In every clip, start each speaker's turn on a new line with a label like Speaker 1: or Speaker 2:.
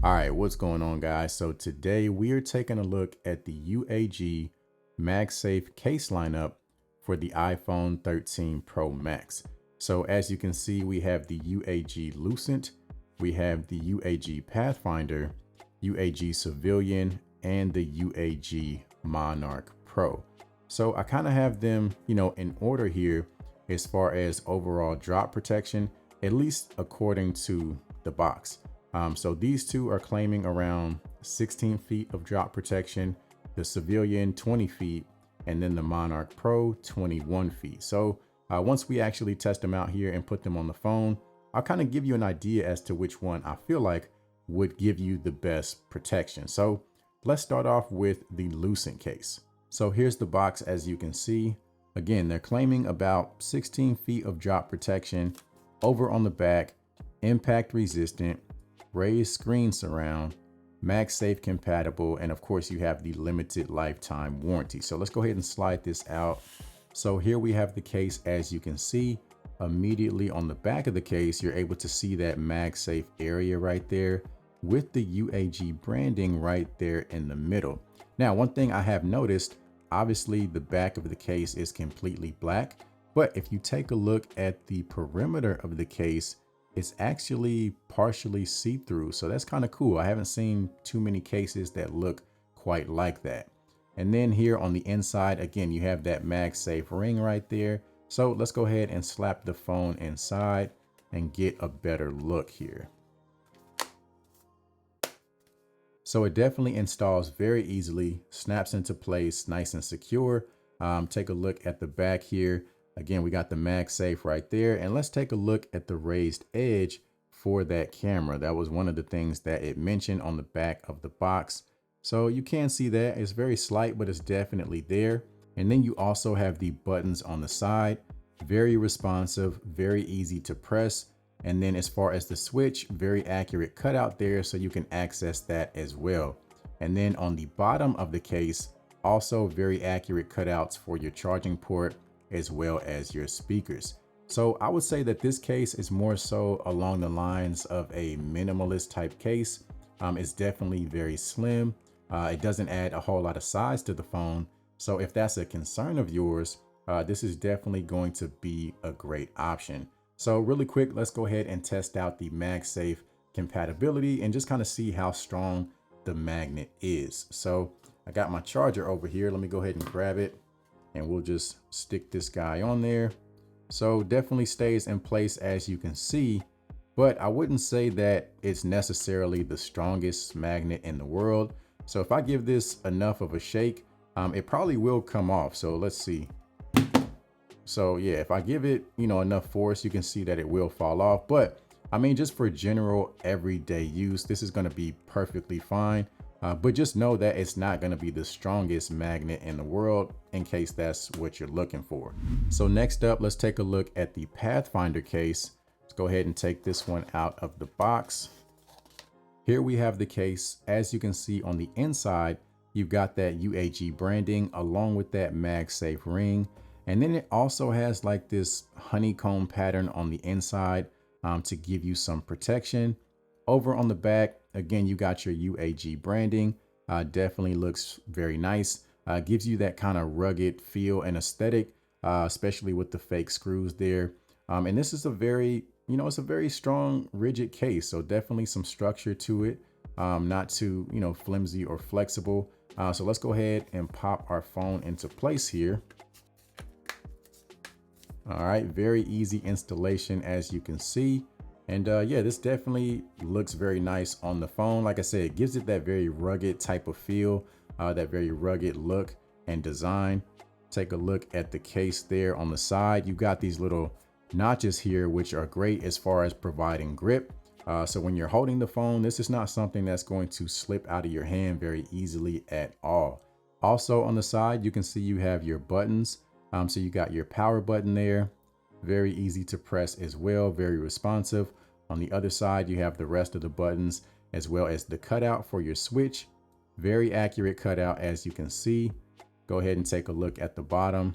Speaker 1: All right, what's going on, guys? So today we are taking a look at the UAG MagSafe case lineup for the iPhone 13 Pro Max. So as you can see, we have the UAG Lucent, we have the UAG Pathfinder, UAG Civilian, and the UAG Monarch Pro. So I kind of have them, in order here as far as overall drop protection, at least according to the box. So these two are claiming around 16 feet of drop protection, the Civilian 20 feet, and then the Monarch Pro 21 feet. So once we actually test them out here and put them on the phone, I'll kind of give you an idea as to which one I feel like would give you the best protection. So let's start off with the Lucent case. So here's the box, as you can see. Again, they're claiming about 16 feet of drop protection. Over on the back, impact resistant, raised screen surround, MagSafe compatible, and of course you have the limited lifetime warranty. So let's go ahead and slide this out. So here we have the case, as you can see. Immediately on the back of the case, you're able to see that MagSafe area right there with the UAG branding right there in the middle. Now, one thing I have noticed, obviously the back of the case is completely black, but if you take a look at the perimeter of the case, it's actually partially see-through. So that's kind of cool. I haven't seen too many cases that look quite like that. And then here on the inside, again, you have that MagSafe ring right there. So let's go ahead and slap the phone inside and get a better look here. So it definitely installs very easily, snaps into place nice and secure. Take a look at the back here. Again, we got the MagSafe right there, and let's take a look at the raised edge for that camera. That was one of the things that it mentioned on the back of the box. So you can see that it's very slight, but it's definitely there. And then you also have the buttons on the side, very responsive, very easy to press. And then as far as the switch, very accurate cutout there, so you can access that as well. And then on the bottom of the case, also very accurate cutouts for your charging port, as well as your speakers. So I would say that this case is more so along the lines of a minimalist type case. It's definitely very slim. It doesn't add a whole lot of size to the phone. So if that's a concern of yours, this is definitely going to be a great option. So really quick, let's go ahead and test out the MagSafe compatibility and just kind of see how strong the magnet is. So I got my charger over here. Let me go ahead and grab it, and we'll just stick this guy on there. So definitely stays in place, as you can see, but I wouldn't say that it's necessarily the strongest magnet in the world. So if I give this enough of a shake, it probably will come off. So let's see. So yeah, if I give it, enough force, you can see that it will fall off. But I mean, just for general everyday use, this is going to be perfectly fine. But just know that it's not going to be the strongest magnet in the world, in case that's what you're looking for. So next up, let's take a look at the Pathfinder case. Let's go ahead and take this one out of the box. Here we have the case. As you can see on the inside, you've got that UAG branding along with that MagSafe ring. And then it also has like this honeycomb pattern on the inside to give you some protection. Over on the back, again, you got your UAG branding. Definitely looks very nice. Gives you that kind of rugged feel and aesthetic, especially with the fake screws there. And this is a very, it's a very strong, rigid case. So definitely some structure to it, not too, flimsy or flexible. So let's go ahead and pop our phone into place here. All right, very easy installation, as you can see. And yeah, this definitely looks very nice on the phone. Like I said, it gives it that very rugged type of feel, that very rugged look and design. Take a look at the case there on the side. You got these little notches here, which are great as far as providing grip. So when you're holding the phone, this is not something that's going to slip out of your hand very easily at all. Also on the side, you can see you have your buttons. So you got your power button there. Very easy to press as well, very responsive. On the other side, you have the rest of the buttons, as well as the cutout for your switch. Very accurate cutout, as you can see. Go ahead and take a look at the bottom.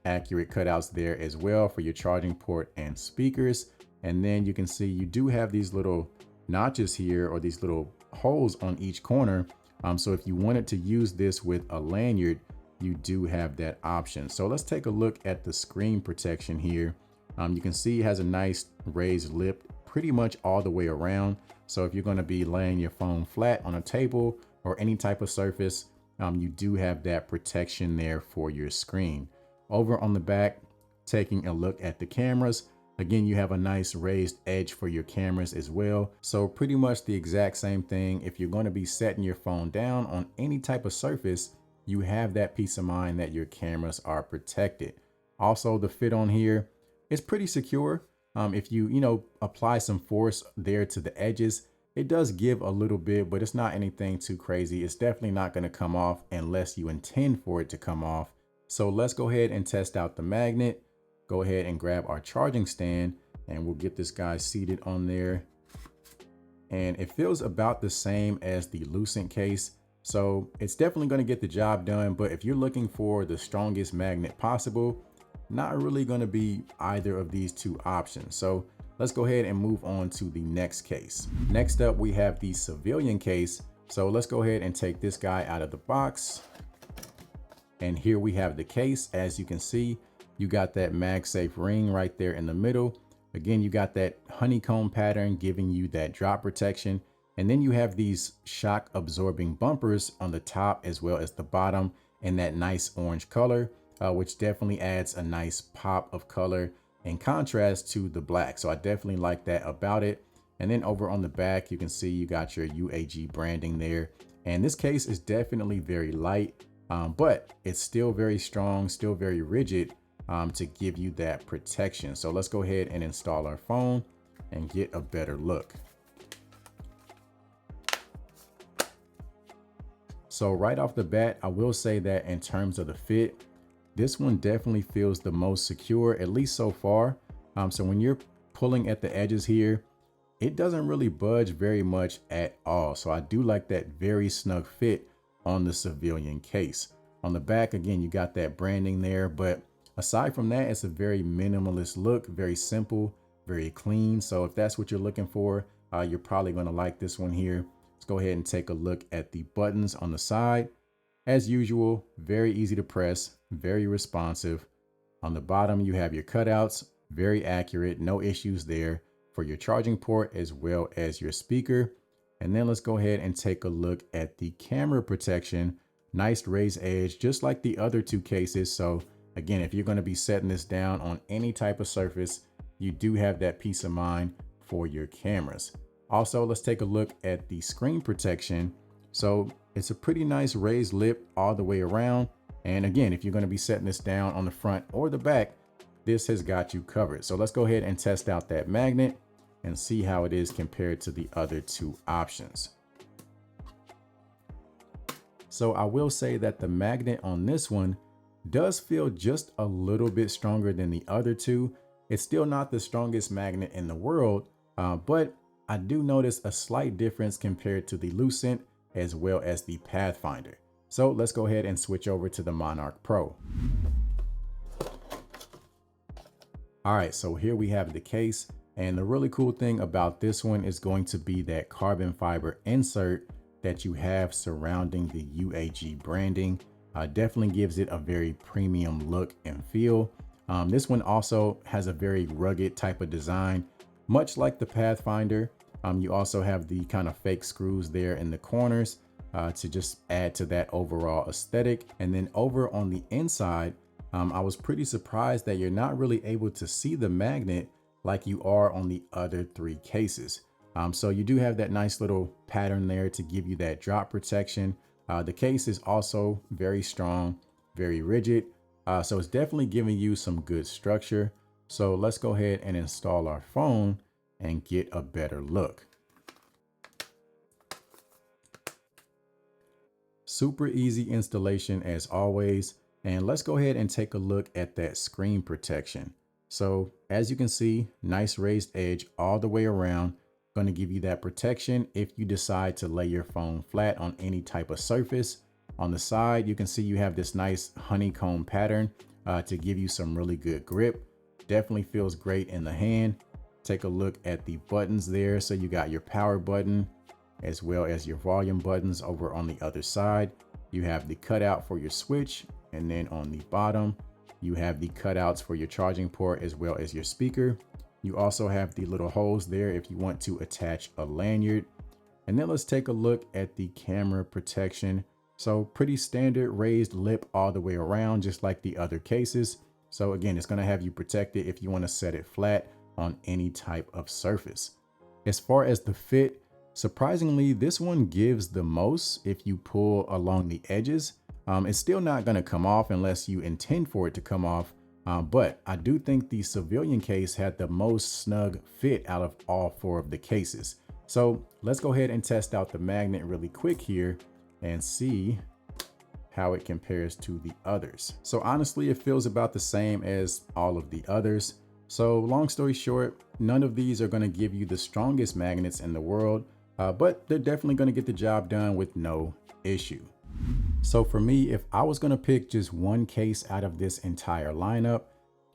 Speaker 1: Accurate cutouts there as well for your charging port and speakers. And then you can see you do have these little notches here, or these little holes on each corner. So if you wanted to use this with a lanyard, you do have that option. So let's take a look at the screen protection here. You can see it has a nice raised lip pretty much all the way around. So if you're going to be laying your phone flat on a table or any type of surface, you do have that protection there for your screen. Over on the back, taking a look at the cameras, again, you have a nice raised edge for your cameras as well. So pretty much the exact same thing. If you're going to be setting your phone down on any type of surface, you have that peace of mind that your cameras are protected. Also, the fit on here is pretty secure. If you apply some force there to the edges, it does give a little bit, but it's not anything too crazy. It's definitely not going to come off unless you intend for it to come off. So let's go ahead and test out the magnet. Go ahead and grab our charging stand, and we'll get this guy seated on there. And it feels about the same as the Lucent case. So it's definitely going to get the job done. But if you're looking for the strongest magnet possible, not really going to be either of these two options. So let's go ahead and move on to the next case. Next up, we have the civilian case. So let's go ahead and take this guy out of the box. And here we have the case. As you can see, you got that MagSafe ring right there in the middle. Again, you got that honeycomb pattern giving you that drop protection. And then you have these shock absorbing bumpers on the top as well as the bottom in that nice orange color, which definitely adds a nice pop of color in contrast to the black. So I definitely like that about it. And then over on the back, you can see you got your UAG branding there. And this case is definitely very light, but it's still very strong, still very rigid to give you that protection. So let's go ahead and install our phone and get a better look. So right off the bat, I will say that in terms of the fit, this one definitely feels the most secure, at least so far. So when you're pulling at the edges here, it doesn't really budge very much at all. So I do like that very snug fit on the civilian case. On the back, again, you got that branding there, but aside from that, it's a very minimalist look, very simple, very clean. So if that's what you're looking for, you're probably going to like this one here. Let's go ahead and take a look at the buttons on the side. As usual, very easy to press, very responsive. On the bottom, you have your cutouts, very accurate, no issues there for your charging port as well as your speaker. And then let's go ahead and take a look at the camera protection. Nice raised edge, just like the other two cases. So again, if you're going to be setting this down on any type of surface, you do have that peace of mind for your cameras. Also, let's take a look at the screen protection. So it's a pretty nice raised lip all the way around. And again, if you're going to be setting this down on the front or the back, this has got you covered. So let's go ahead and test out that magnet and see how it is compared to the other two options. So I will say that the magnet on this one does feel just a little bit stronger than the other two. It's still not the strongest magnet in the world, but I do notice a slight difference compared to the Lucent as well as the Pathfinder. So let's go ahead and switch over to the Monarch Pro. All right, so here we have the case. And the really cool thing about this one is going to be that carbon fiber insert that you have surrounding the UAG branding. Definitely gives it a very premium look and feel. This one also has a very rugged type of design, much like the Pathfinder. You also have the kind of fake screws there in the corners to just add to that overall aesthetic. And then over on the inside, I was pretty surprised that you're not really able to see the magnet like you are on the other three cases. So you do have that nice little pattern there to give you that drop protection. The case is also very strong, very rigid. So it's definitely giving you some good structure. So let's go ahead and install our phone and get a better look. Super easy installation as always. And let's go ahead and take a look at that screen protection. So as you can see, nice raised edge all the way around, going to give you that protection if you decide to lay your phone flat on any type of surface. On the side, you can see you have this nice honeycomb pattern to give you some really good grip. Definitely feels great in the hand. Take a look at the buttons there. So you got your power button, as well as your volume buttons over on the other side. You have the cutout for your switch, and then on the bottom, you have the cutouts for your charging port as well as your speaker. You also have the little holes there if you want to attach a lanyard. And then let's take a look at the camera protection. So pretty standard raised lip all the way around, just like the other cases. So again, it's going to have you protected if you want to set it flat on any type of surface. As far as the fit, surprisingly, this one gives the most if you pull along the edges. It's still not going to come off unless you intend for it to come off. But I do think the civilian case had the most snug fit out of all 4 of the cases. So let's go ahead and test out the magnet really quick here and see how it compares to the others. So honestly, it feels about the same as all of the others. So long story short, none of these are going to give you the strongest magnets in the world, but they're definitely going to get the job done with no issue. So for me, if I was going to pick just one case out of this entire lineup,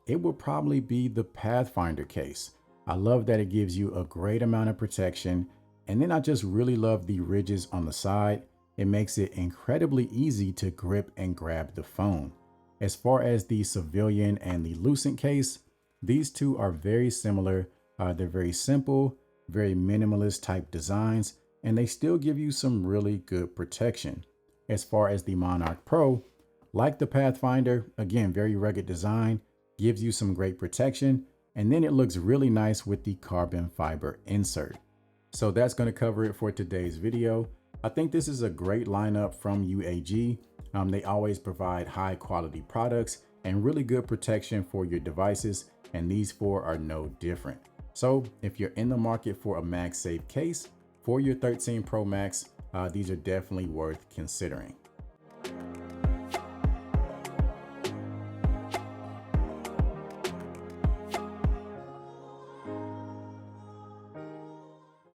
Speaker 1: it would probably be the Pathfinder case. I love that it gives you a great amount of protection. And then I just really love the ridges on the side. It makes it incredibly easy to grip and grab the phone. As far as the civilian and the Lucent case, these two are very similar. They're very simple, very minimalist type designs, and they still give you some really good protection. As far as the Monarch Pro, like the Pathfinder, again, very rugged design, gives you some great protection, and then it looks really nice with the carbon fiber insert. So that's going to cover it for today's video. I think this is a great lineup from UAG. They always provide high quality products and really good protection for your devices, and these 4 are no different. So if you're in the market for a MagSafe case for your 13 Pro Max, these are definitely worth considering.